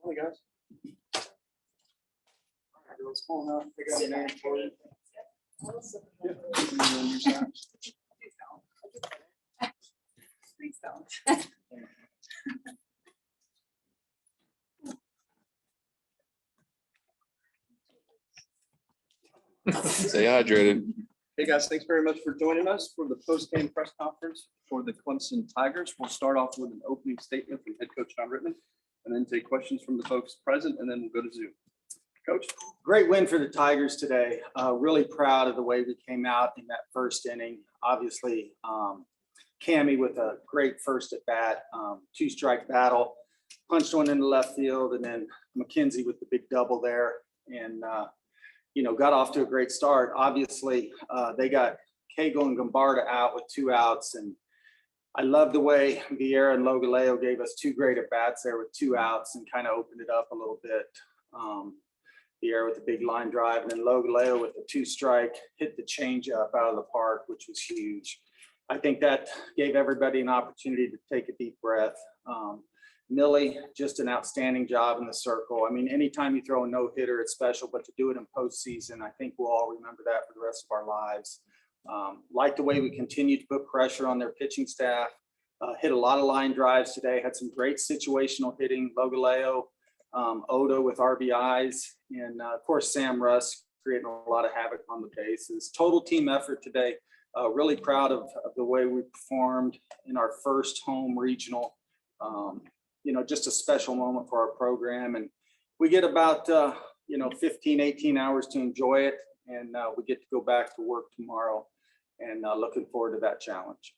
Hey guys. All right, let's pull up. They got a name for you. Yeah. Please don't. Stay hydrated. Hey guys, thanks very much for joining us for the post-game press conference for the Clemson Tigers. We'll start off with an opening statement from head coach John Rittman, and then take questions from the folks present, and then we'll go to Zoom. Coach. Great win for the Tigers today. Really proud of the way we came out in that first inning. Obviously, Cammie with a great first at bat, two-strike battle, punched one into left field, and then McKenzie with the big double there, and got off to a great start. Obviously, they got Cagle and Gombarda out with 2 outs, and I love the way Vieira and Logaleo gave us 2 great at bats there with 2 outs and kind of opened it up a little bit. Vieira with a big line drive, and then Logaleo with the 2-strike hit the changeup out of the park, which was huge. I think that gave everybody an opportunity to take a deep breath. Millie, just an outstanding job in the circle. I mean, anytime you throw a no-hitter, it's special, but to do it in postseason, I think we'll all remember that for the rest of our lives. Like the way we continue to put pressure on their pitching staff, hit a lot of line drives today, had some great situational hitting, Logaleo, Oda with RBIs, and of course, Sam Russ creating a lot of havoc on the bases. Total team effort today. Really proud of the way we performed in our first home regional. Just a special moment for our program, and we get about 15, 18 hours to enjoy it, and we get to go back to work tomorrow, and looking forward to that challenge.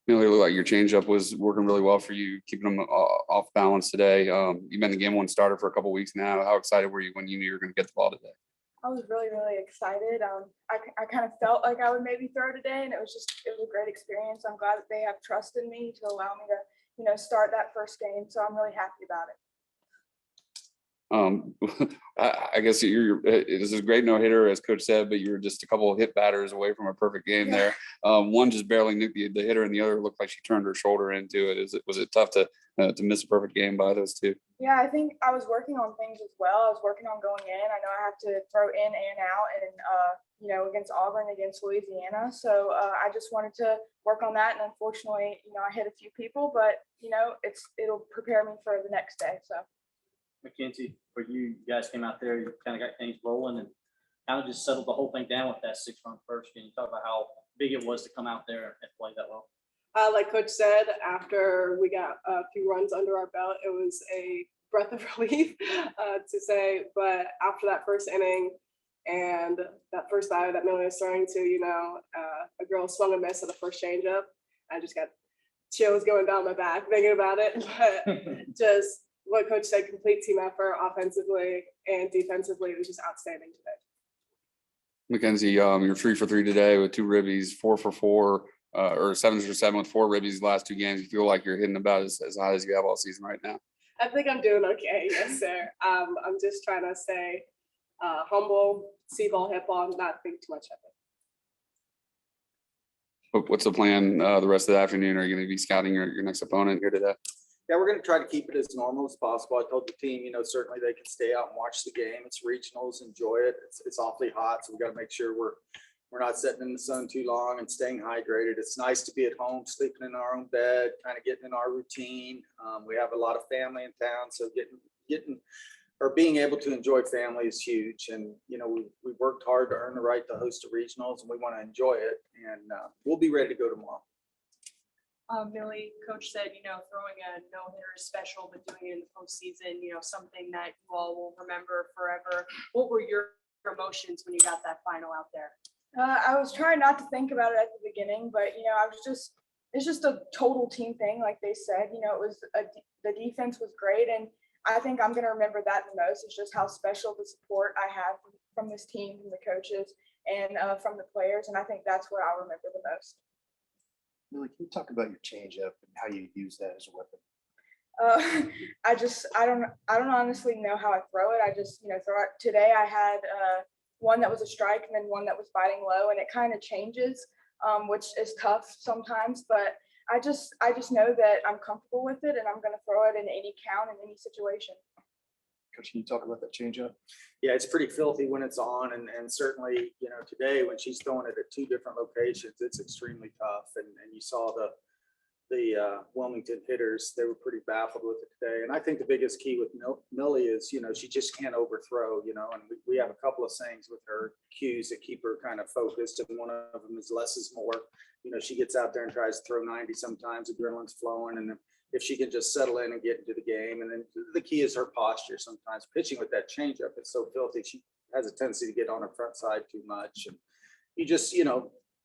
It looked like your changeup was working really well for you, keeping them off balance today. You've been the game 1 starter for a couple of weeks now. How excited were you when you knew you were going to get the ball today? I was really, really excited. I kind of felt like I would maybe throw today, and it was a great experience. I'm glad that they have trust in me to allow me to start that first game. So I'm really happy about it. I guess this is a great no-hitter, as Coach said, but you were just a couple of hit batters away from a perfect game there. One just barely nicked the hitter, and the other looked like she turned her shoulder into it. Was it tough to miss a perfect game by those 2? Yeah, I think I was working on things as well. I was working on going in. I know I have to throw in and out, and against Auburn, against Louisiana. So I just wanted to work on that, and unfortunately, I hit a few people, but it'll prepare me for the next day. So. McKenzie, for you guys came out there, you kind of got things rolling and kind of just settled the whole thing down with that 6-run first. Can you talk about how big it was to come out there and play that well? Like Coach said, after we got a few runs under our belt, it was a breath of relief to say. But after that first inning and that first batter that Millie was throwing to, a girl swung a miss at the first changeup, I just got chills going down my back thinking about it. But just what Coach said, complete team effort offensively and defensively. It was just outstanding today. McKenzie, you're 3 for 3 today with 2 ribbies, 4 for 4, or 7 for 7 with 4 ribbies the last 2 games. You feel like you're hitting about as high as you have all season right now? I think I'm doing okay. Yes, sir. I'm just trying to stay humble, see ball, hit ball, and not think too much of it. What's the plan the rest of the afternoon? Are you going to be scouting your next opponent here today? Yeah, we're going to try to keep it as normal as possible. I told the team, certainly they can stay out and watch the game. It's regionals, enjoy it. It's awfully hot, so we got to make sure we're not sitting in the sun too long and staying hydrated. It's nice to be at home, sleeping in our own bed, kind of getting in our routine. We have a lot of family in town, so being able to enjoy family is huge. And we worked hard to earn the right to host the regionals, and we want to enjoy it. And we'll be ready to go tomorrow. Millie, Coach said, throwing a no-hitter is special, but doing it in the postseason, something that you all will remember forever. What were your emotions when you got that final out there? I was trying not to think about it at the beginning, but it's just a total team thing, like they said. The defense was great, and I think I'm going to remember that the most. It's just how special the support I have from this team, from the coaches, and from the players, and I think that's what I'll remember the most. Millie, can you talk about your changeup and how you use that as a weapon? I don't honestly know how I throw it. I just throw it. Today I had one that was a strike and then one that was biting low, and it kind of changes, which is tough sometimes. But I just know that I'm comfortable with it, and I'm going to throw it in any count in any situation. Coach, can you talk about that changeup? Yeah, it's pretty filthy when it's on, and certainly, today when she's throwing it at two different locations, it's extremely tough. And you saw the Wilmington hitters, they were pretty baffled with it today. And I think the biggest key with Millie is, she just can't overthrow, and we have a couple of sayings with her, cues that keep her kind of focused. And one of them is less is more. She gets out there and tries to throw 90 sometimes, adrenaline's flowing. And if she can just settle in and get into the game. And then the key is her posture. Sometimes pitching with that changeup, it's so filthy. She has a tendency to get on her front side too much. And you just,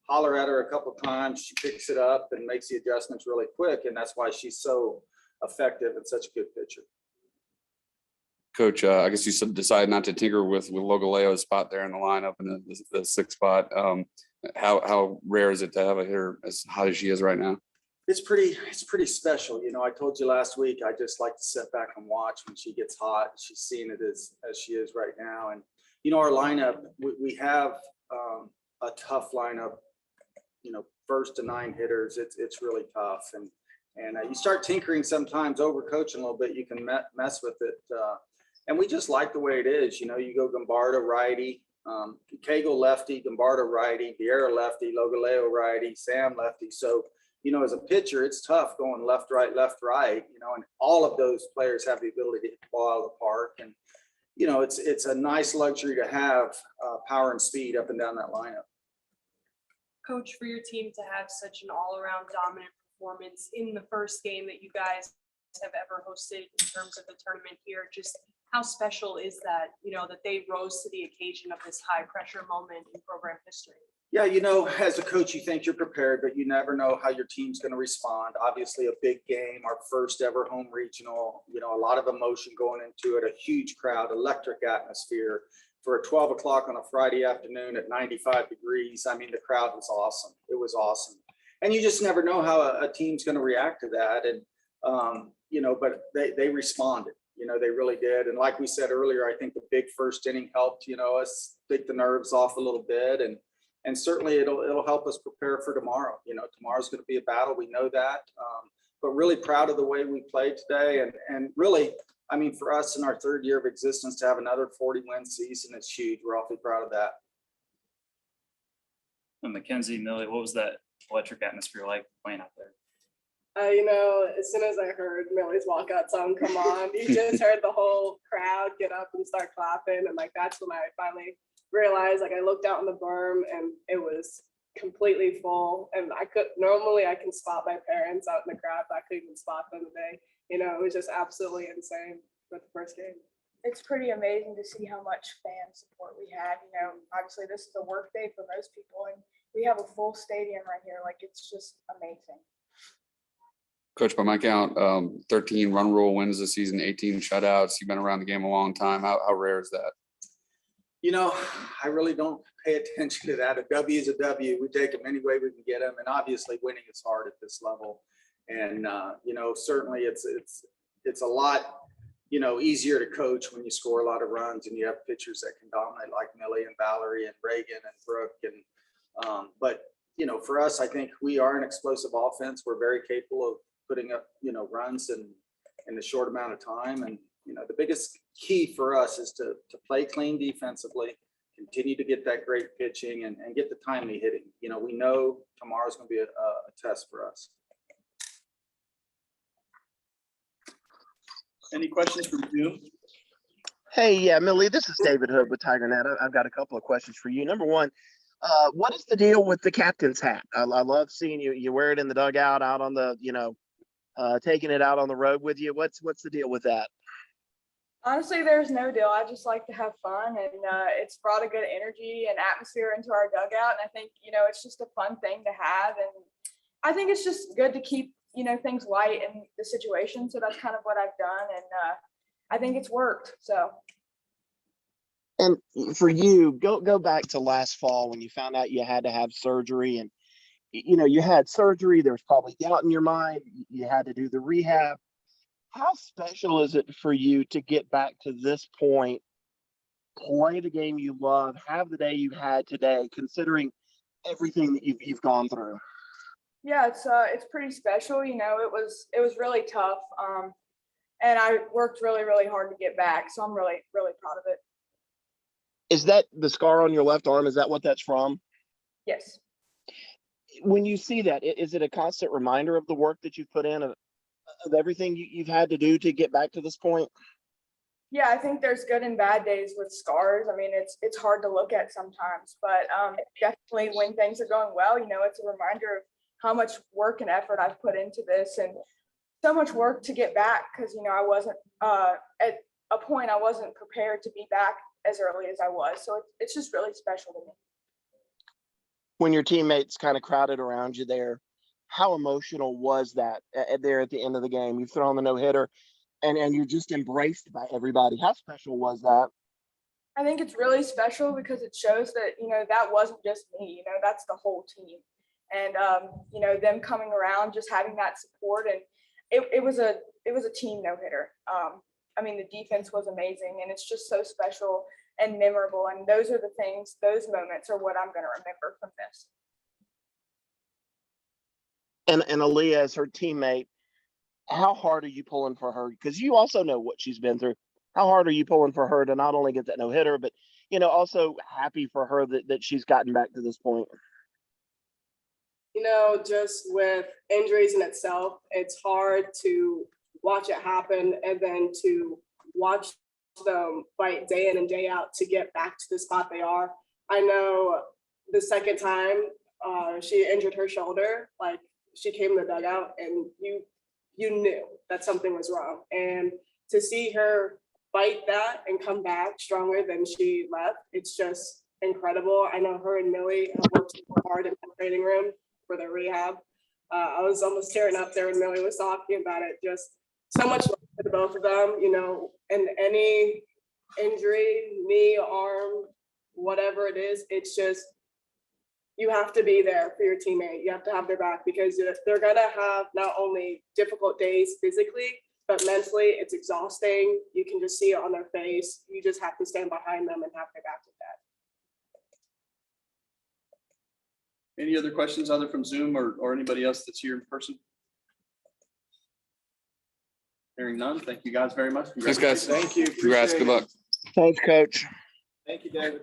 holler at her a couple of times, she picks it up and makes the adjustments really quick. And that's why she's so effective and such a good pitcher. Coach, I guess you decided not to tinker with Logaleo's spot there in the lineup in the sixth spot. How rare is it to have a hitter as hot as she is right now? It's pretty special. I told you last week, I just like to sit back and watch when she gets hot. She's seeing it as she is right now. And, our lineup, we have a tough lineup, first to 9 hitters. It's really tough. And you start tinkering sometimes, overcoaching a little bit, you can mess with it. And we just like the way it is. You go Gombarda righty, Cagle lefty, Gombarda righty, Vieira lefty, Logaleo righty, Sam lefty. So, as a pitcher, it's tough going left, right, and all of those players have the ability to hit the ball out of the park. And, it's a nice luxury to have power and speed up and down that lineup. Coach, for your team to have such an all-around dominant performance in the first game that you guys have ever hosted in terms of the tournament here, just how special is that, that they rose to the occasion of this high pressure moment in program history? Yeah, as a coach, you think you're prepared, but you never know how your team's going to respond. Obviously, a big game, our first ever home regional, a lot of emotion going into it, a huge crowd, electric atmosphere. For 12 o'clock on a Friday afternoon at 95 degrees, the crowd was awesome. It was awesome. And you just never know how a team's going to react to that. And, but they responded, they really did. And like we said earlier, I think the big first inning helped, us take the nerves off a little bit. And certainly it'll help us prepare for tomorrow. Tomorrow's going to be a battle. We know that. But really proud of the way we played today. And really, for us in our third year of existence to have another 40-win season, it's huge. We're awfully proud of that. And Mackenzie, Millie, what was that electric atmosphere like playing out there? As soon as I heard Millie's walkout song come on, you just heard the whole crowd get up and start clapping. And that's when I finally realized, I looked out on the berm and it was completely full. And normally I can spot my parents out in the crowd, but I couldn't even spot them today. It was just absolutely insane with the first game. It's pretty amazing to see how much fan support we had. Obviously this is a work day for most people, and we have a full stadium right here. It's just amazing. Coach, by my count, 13 run rule wins this season, 18 shutouts. You've been around the game a long time. How rare is that? I really don't pay attention to that. A W is a W. We take them any way we can get them. And obviously winning is hard at this level. And, certainly it's a lot, easier to coach when you score a lot of runs and you have pitchers that can dominate like Millie and Valerie and Reagan and Brooke. And, but, for us, I think we are an explosive offense. We're very capable of putting up, runs in a short amount of time. And, the biggest key for us is to play clean defensively, continue to get that great pitching and get the timely hitting. We know tomorrow's going to be a test for us. Any questions from Zoom? Hey, yeah, Millie, this is David Hood with TigerNet. I've got a couple of questions for you. Number one, what is the deal with the captain's hat? I love seeing you wear it in the dugout, out on the, taking it out on the road with you. What's the deal with that? Honestly, there's no deal. I just like to have fun, and it's brought a good energy and atmosphere into our dugout. And I think, it's just a fun thing to have. And I think it's just good to keep, things light in the situation. So that's kind of what I've done. And I think it's worked. So. And for you, go back to last fall when you found out you had to have surgery, and, you had surgery. There was probably doubt in your mind. You had to do the rehab. How special is it for you to get back to this point, play the game you love, have the day you had today, considering everything that you've gone through? Yeah, it's pretty special. It was really tough. And I worked really, really hard to get back. So I'm really, really proud of it. Is that the scar on your left arm? Is that what that's from? Yes. When you see that, is it a constant reminder of the work that you've put in, of everything you've had to do to get back to this point? Yeah, I think there's good and bad days with scars. I mean, it's hard to look at sometimes, but definitely when things are going well, it's a reminder of how much work and effort I've put into this, and so much work to get back because, I wasn't at a point I wasn't prepared to be back as early as I was. So it's just really special to me. When your teammates kind of crowded around you there, how emotional was that there at the end of the game? You've thrown the no-hitter and you're just embraced by everybody. How special was that? I think it's really special because it shows that, that wasn't just me, that's the whole team. And, them coming around, just having that support, and it was a team no-hitter. I mean, the defense was amazing, and it's just so special and memorable. And those are the things, those moments are what I'm going to remember from this. And Aliyah, as her teammate, how hard are you pulling for her? Because you also know what she's been through. How hard are you pulling for her to not only get that no-hitter, but, also happy for her that she's gotten back to this point? Just with injuries in itself, it's hard to watch it happen and then to watch them fight day in and day out to get back to the spot they are. I know the second time she injured her shoulder, like she came in the dugout and you knew that something was wrong. And to see her fight that and come back stronger than she left, it's just incredible. I know her and Millie have worked super hard in the training room for their rehab. I was almost tearing up there when Millie was talking about it. Just so much love for both of them, and any injury, knee, arm, whatever it is, it's just, you have to be there for your teammate. You have to have their back because they're gonna have not only difficult days physically, but mentally it's exhausting. You can just see it on their face. You just have to stand behind them and have their back with that. Any other questions either from Zoom or anybody else that's here in person? Hearing none, thank you guys very much. Thanks, guys. Thank you. Congrats. Good luck. Thanks, Coach. Thank you, David.